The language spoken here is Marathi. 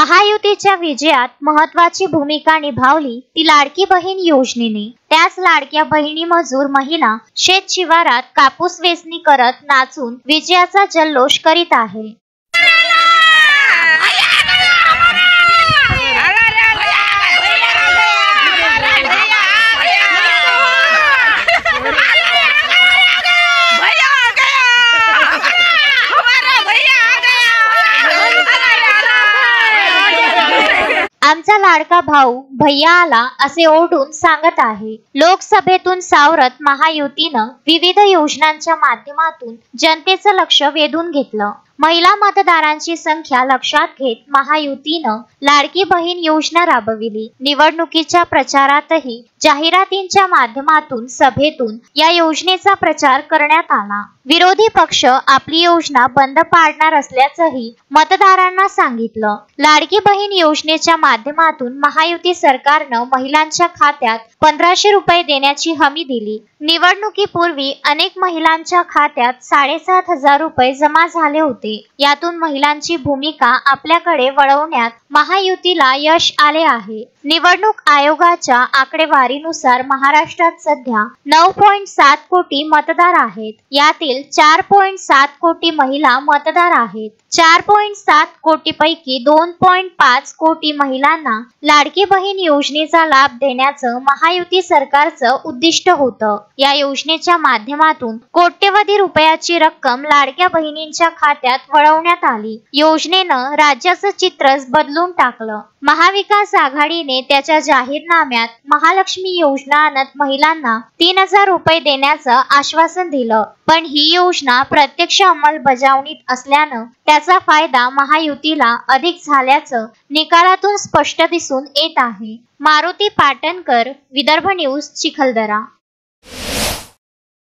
महायुतीच्या विजयात महत्वाची भूमिका निभावली ती लाडकी बहीण योजनेने। त्याच लाडक्या बहिणी मजूर महिला शेत शिवारात कापूस वेचणी करत नाचून विजयाचा जल्लोष करीत आहे। आमचा लाडका भाऊ भैया आला असे ओरडून सांगत आहे। लोकसभेतून सावरत महायुतीनं विविध योजनांच्या माध्यमातून जनतेचं लक्ष वेधून घेतलं। महिला मतदारांची संख्या लक्षात घेत महायुतीनं लाडकी बहीण योजना राबविली। निवडणुकीच्या प्रचारातही जाहिरातींच्या माध्यमातून सभेतून या योजनेचा प्रचार करण्यात आला। विरोधी पक्ष आपली योजना बंद पाडणार असल्याचंही मतदारांना सांगितलं। लाडकी बहीण योजनेच्या माध्यमातून महायुती सरकारनं महिलांच्या खात्यात 1500 रुपये देण्याची हमी दिली। निवडणुकीपूर्वी अनेक महिलांच्या खात्यात 7500 रुपये जमा झाले होते। यातून महिलांची भूमिका आपल्याकडे वळवण्यात महायुतीला यश आले आहे। निवडणूक आयोगाच्या आकडेवारीनुसार महाराष्ट्रात सध्या 9.7 कोटी मतदार आहेत। यातील 4.7 कोटी महिला मतदार आहेत। 4.7 कोटीपैकी 2.5 कोटी महिलांना लाडकी बहीण योजनेचा लाभ देण्याचं महायुती सरकारचं उद्दिष्ट होतं। या योजनेच्या माध्यमातून कोट्यवधी रुपयाची रक्कम लाडक्या बहिणींच्या खात्यात वळवण्यात आली। योजनेनं राज्याचं चित्रच बदलून टाकलं। महाविकास आघाडीने त्याच्या जाहीरनाम्यात महालक्ष्मी योजना आणत महिलांना 3000 रुपये देण्याचं आश्वासन दिलं, पण ही योजना प्रत्यक्ष अंमलबजावणीत असल्यानं त्याचा फायदा महायुतीला अधिक झाल्याचं निकालातून स्पष्ट दिसून येत आहे। मारुती पाटणकर, विदर्भ न्यूज, चिखलदरा।